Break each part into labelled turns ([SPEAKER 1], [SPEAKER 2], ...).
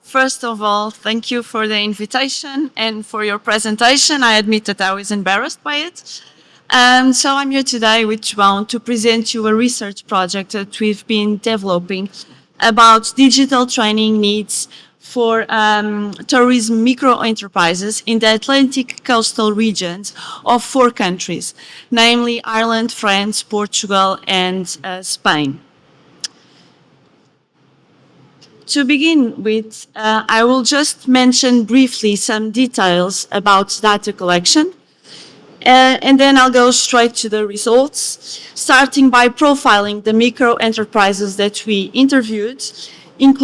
[SPEAKER 1] First of all, thank you for the invitation and for your presentation. I admit that I was embarrassed by it. So I'm here today with João to present you a research project that we've been developing about digital training needs for tourism micro-enterprises in the Atlantic coastal regions of 4 countries, namely Ireland, France, Portugal, and Spain. To begin with, I will just mention briefly some details about data collection, and then I'll go straight to the results, starting by profiling the micro-enterprises that we interviewed and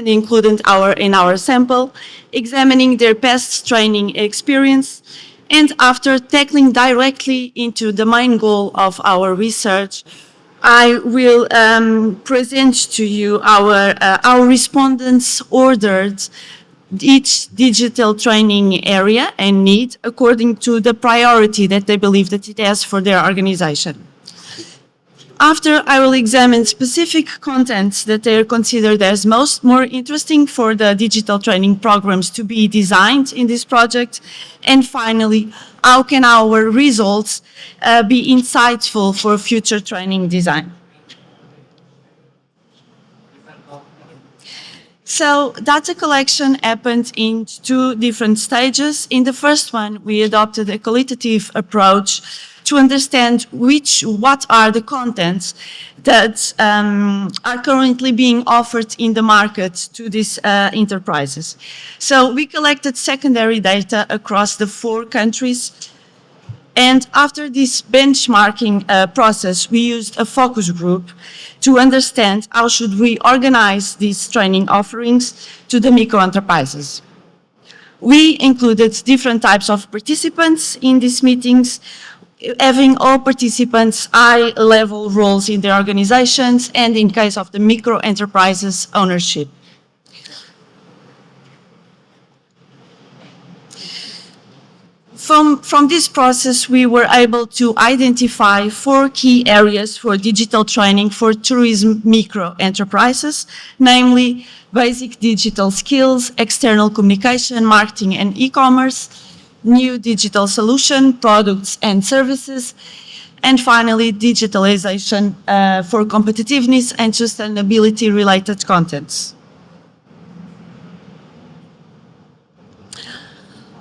[SPEAKER 1] included in our sample, examining their past training experience, and after tackling directly into the main goal of our research, I will present to you our respondents ordered each digital training area and need according to the priority that they believe that it has for their organization. After, I will examine specific contents that they are considered as more interesting for the digital training programs to be designed in this project. And finally, how can our results be insightful for future training design? So data collection happened in 2 different stages. In the first one, we adopted a qualitative approach to understand what are the contents that are currently being offered in the market to these enterprises. So we collected secondary data across the 4 countries. And after this benchmarking process, we used a focus group to understand how should we organize these training offerings to the micro-enterprises. We included different types of participants in these meetings, having all participants high-level roles in their organizations and, in case of the micro-enterprises, ownership. From this process, we were able to identify 4 key areas for digital training for tourism micro-enterprises, namely basic digital skills, external communication, marketing and e-commerce, new digital solution, products and services, and finally, digitalization for competitiveness and sustainability-related contents.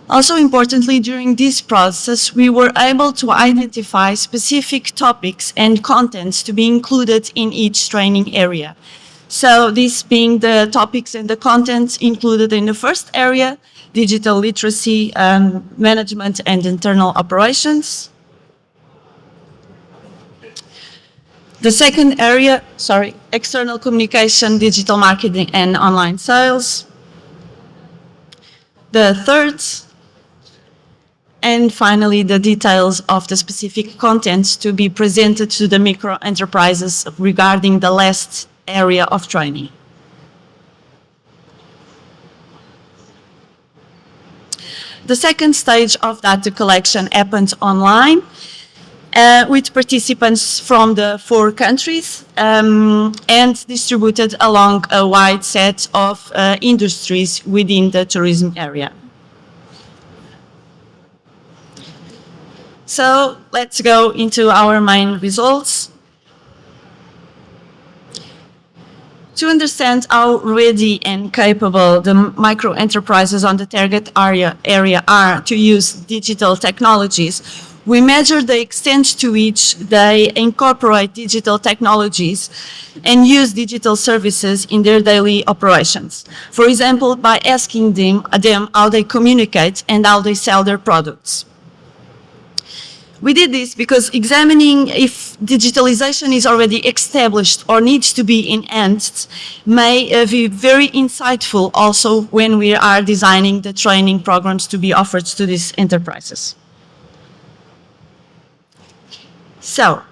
[SPEAKER 1] Also importantly, during this process, we were able to identify specific topics and contents to be included in each training area. So this being the topics and the contents included in the first area, digital literacy, management and internal operations. The second area, external communication, digital marketing and online sales. The third, and finally, the details of the specific contents to be presented to the micro-enterprises regarding the last area of training. The second stage of data collection happened online with participants from the 4 countries and distributed along a wide set of industries within the tourism area. So let's go into our main results. To understand how ready and capable the micro-enterprises on the target area are to use digital technologies, we measure the extent to which they incorporate digital technologies and use digital services in their daily operations. For example, by asking them how they communicate and how they sell their products. We did this because examining if digitalization is already established or needs to be enhanced may be very insightful also when we are designing the training programs to be offered to these enterprises. So,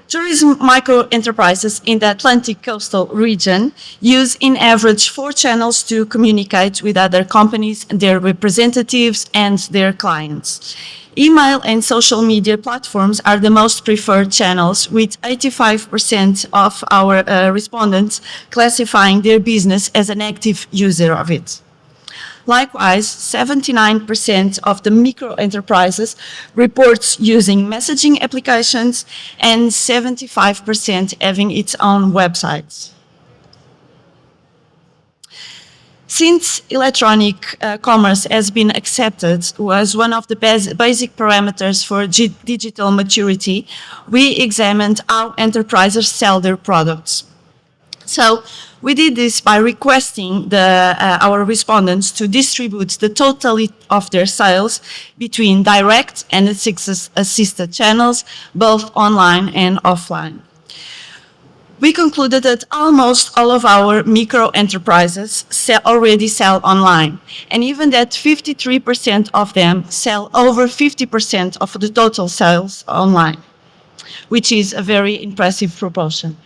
[SPEAKER 1] tourism micro-enterprises in the Atlantic coastal region use in average 4 channels to communicate with other companies, their representatives and their clients. Email and social media platforms are the most preferred channels, with 85% of our respondents classifying their business as an active user of it. Likewise, 79% of the microenterprises reports using messaging applications and 75% having its own websites. Since electronic commerce has been accepted as one of the basic parameters for digital maturity, we examined how enterprises sell their products. So we did this by requesting our respondents to distribute the totality of their sales between direct and assisted channels, both online and offline. We concluded that almost all of our micro-enterprises already sell online, and even that 53% of them sell over 50% of the total sales online, which is a very impressive proportion.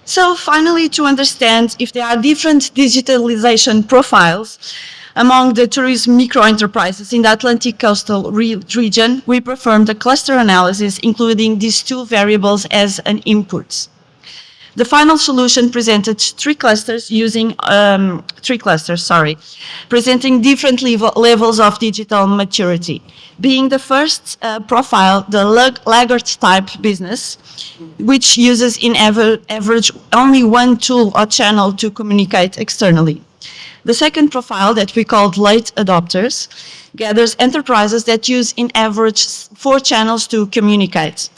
[SPEAKER 1] So finally, to understand if there are different digitalization profiles among the tourism microenterprises in the Atlantic coastal region, we performed a cluster analysis including these two variables as an input. The final solution presented three clusters, presenting different levels of digital maturity. Being the first profile, the laggard type business, which uses in average only one tool or channel to communicate externally. The second profile, that we called late adopters, gathers enterprises that use in average 4 channels to communicate.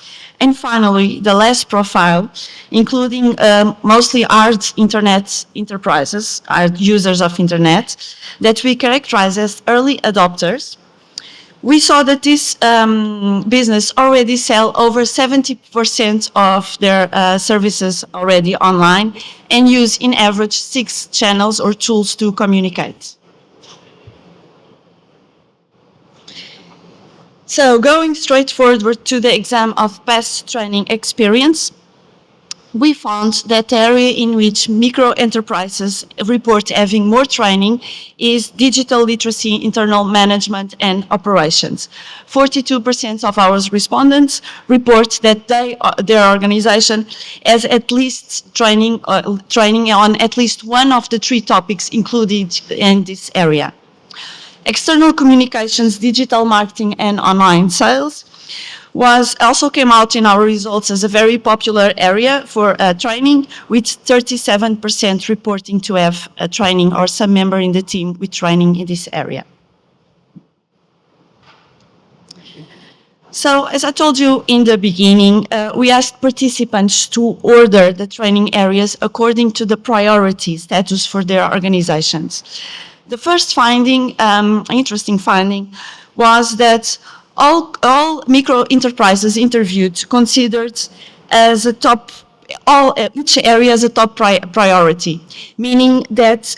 [SPEAKER 1] And finally, the last profile, including mostly hard internet enterprises, hard users of internet, that we characterize as early adopters. We saw that this business already sell over 70% of their services already online and use in average 6 channels or tools to communicate. So going straight forward to the exam of past training experience, we found that the area in which micro-enterprises report having more training is digital literacy, internal management, and operations. 42% of our respondents report that their organization has at least training on at least one of the 3 topics included in this area. External communications, digital marketing, and online sales also came out in our results as a very popular area for training, with 37% reporting to have training or some member in the team with training in this area. So, as I told you in the beginning, we asked participants to order the training areas according to the priority status for their organizations. The first finding, interesting finding, was that all micro-enterprises interviewed considered as a top, each area as a top priority, meaning that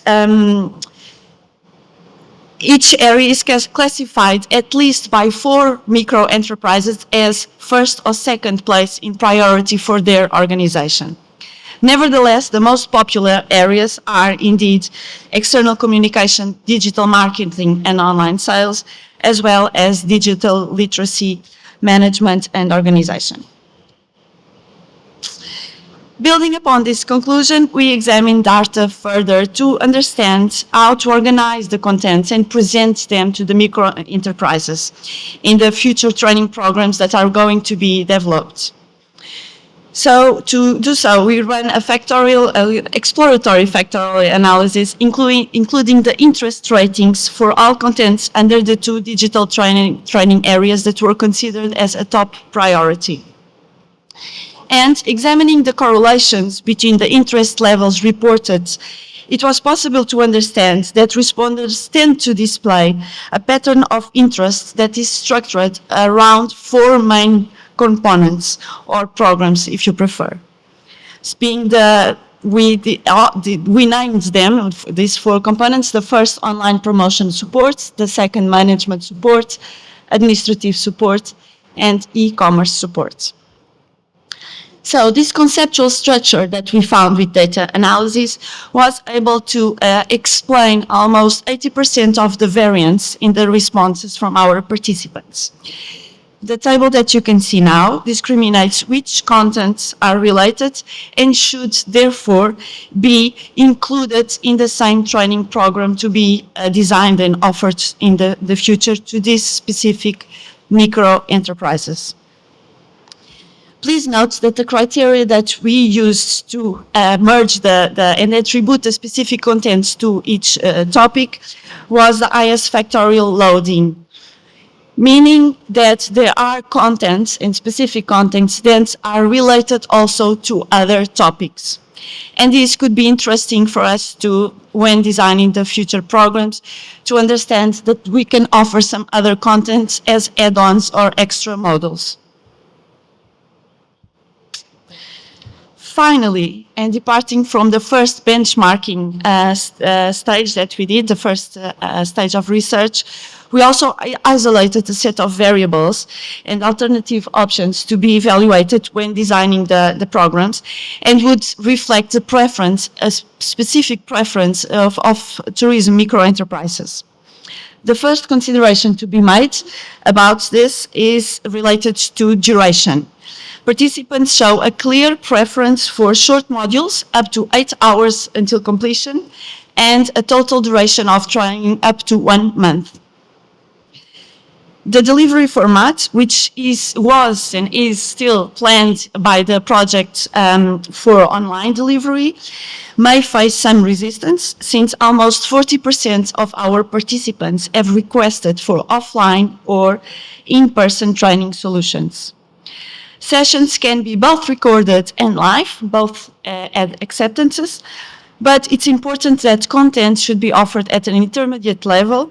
[SPEAKER 1] each area is classified at least by 4 micro-enterprises as first or second place in priority for their organization. Nevertheless, the most popular areas are indeed external communication, digital marketing, and online sales, as well as digital literacy, management, and organization. Building upon this conclusion, we examined data further to understand how to organize the contents and present them to the micro-enterprises in the future training programs that are going to be developed. So to do so, we ran a exploratory factorial analysis, including the interest ratings for all contents under the 2 digital training areas that were considered as a top priority. And examining the correlations between the interest levels reported, it was possible to understand that respondents tend to display a pattern of interest that is structured around 4 main components, or programs if you prefer. We named them, these 4 components: the first, online promotion support; the second, management support; administrative support; and e-commerce support. So this conceptual structure that we found with data analysis was able to explain almost 80% of the variance in the responses from our participants. The table that you can see now discriminates which contents are related and should therefore be included in the same training program to be designed and offered in the future to these specific micro enterprises. Please note that the criteria that we used to merge and attribute the specific contents to each topic was the IS factorial loading, meaning that there are contents and specific contents that are related also to other topics. And this could be interesting for us to, when designing the future programs, to understand that we can offer some other contents as add-ons or extra modules. Finally, and departing from the first benchmarking stage that we did, the first stage of research, we also isolated a set of variables and alternative options to be evaluated when designing the programs and would reflect the preference, a specific preference of tourism microenterprises. The first consideration to be made about this is related to duration. Participants show a clear preference for short modules up to 8 hours until completion and a total duration of training up to 1 month. The delivery format, which was and is still planned by the project for online delivery, may face some resistance since almost 40% of our participants have requested for offline or in-person training solutions. Sessions can be both recorded and live, both at acceptances, but it's important that content should be offered at an intermediate level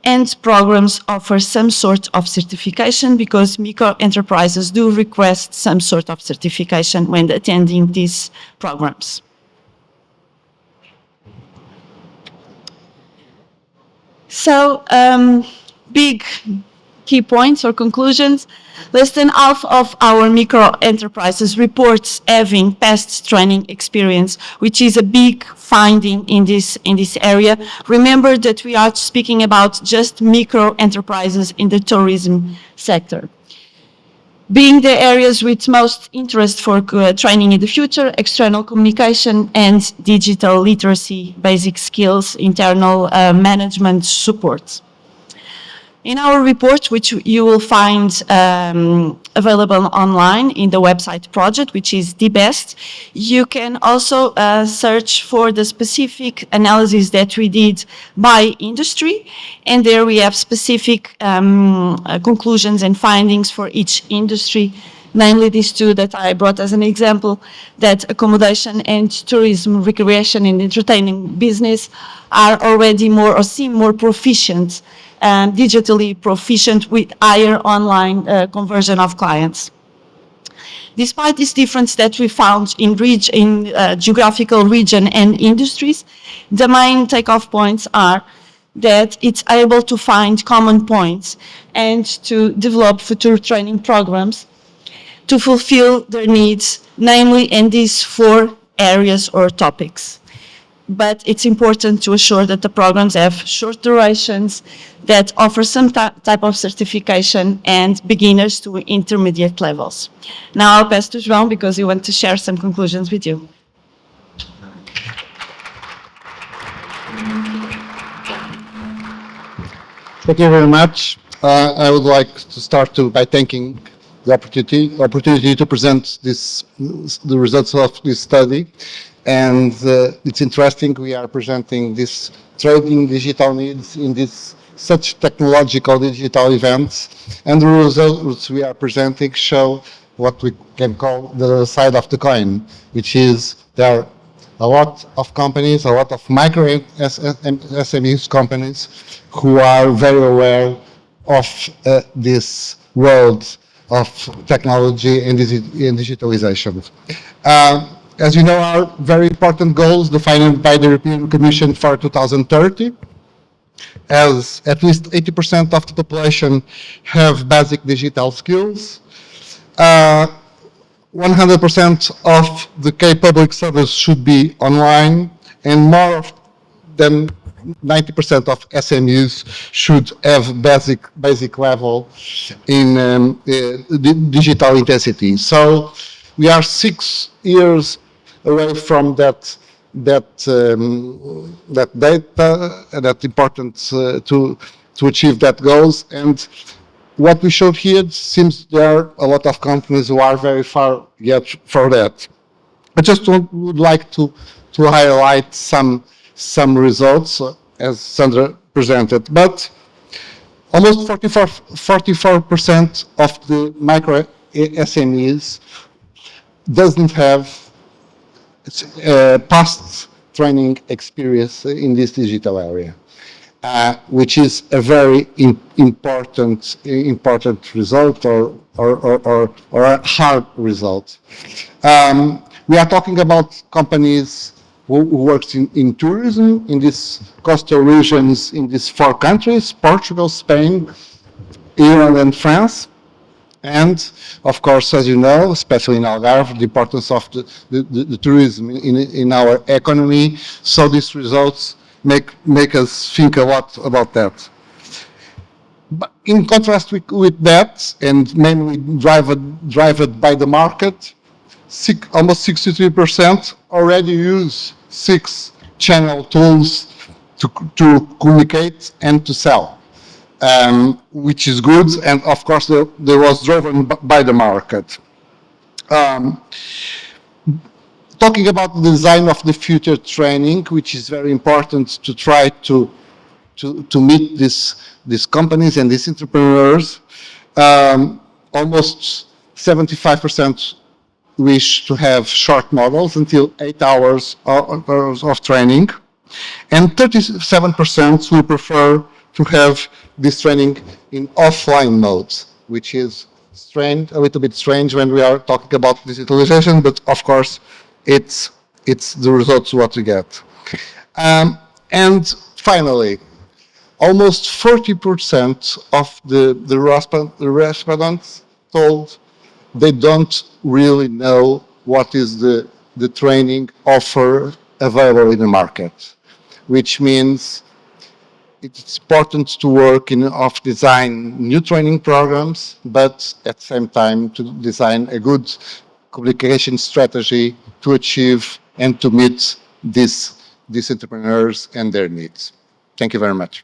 [SPEAKER 1] and programs offer some sort of certification because micro-enterprises do request some sort of certification when attending these programs. So, big key points or conclusions. Less than half of our micro-enterprises reports having past training experience, which is a big finding in this area. Remember that we are speaking about just micro-enterprises in the tourism sector. Being the areas with most interest for training in the future, external communication and digital literacy, basic skills, internal management support. In our report, which you will find available online in the website project, which is the best, you can also search for the specific analysis that we did by industry, and there we have specific conclusions and findings for each industry, namely these two that I brought as an example, that accommodation and tourism, recreation and entertaining business are already more or seem more proficient digitally proficient with higher online conversion of clients. Despite this difference that we found in geographical region and industries, the main takeoff points are that it's able to find common points and to develop future training programs to fulfill their needs, namely in these 4 areas or topics. But it's important to assure that the programs have short durations that offer some type of certification and beginners to intermediate levels. Now I'll pass to João because we want to share some conclusions with you.
[SPEAKER 2] Thank you very much. I would like to start by thanking the opportunity to present the results of this study. And it's interesting we are presenting this trading digital needs in this such technological digital events, and the results we are presenting show what we can call the side of the coin, which is there are a lot of companies, a lot of micro SMEs companies who are very aware of this world of technology and digitalization. As you know, our very important goals defined by the European Commission for 2030, as at least 80% of the population have basic digital skills. 100% of the K-Public service should be online, and more than 90% of SMUs should have basic level in digital intensity. So we are 6 years away from that data, that important to achieve that goals. And what we showed here seems there are a lot of companies who are very far yet for that. I just would like to highlight some results as Sandra presented, but almost 44% of the micro SMEs doesn't have past training experience in this digital area, which is a very important result or a hard result. We are talking about companies who works in tourism in these coastal regions in these 4 countries: Portugal, Spain, Ireland, and France. And of course, as you know, especially in Algarve, the importance of the tourism in our economy. So these results make us think a lot about that. But in contrast with that, and mainly driven by the market, almost 63% already use 6-channel tools to communicate and to sell, which is good, and of course they was driven by the market. Talking about the design of the future training, which is very important to try to meet these companies and these entrepreneurs, almost 75% wish to have short models until 8 hours of training, and 37% will prefer to have this training in offline mode, which is a little bit strange when we are talking about digitalization, but of course it's the results what we get. And finally, almost 40% of the respondents told they don't really know what is the training offer available in the market, which means it's important to work of design new training programs, but at the same time to design a good communication strategy to achieve and to meet these entrepreneurs and their needs. Thank you very much.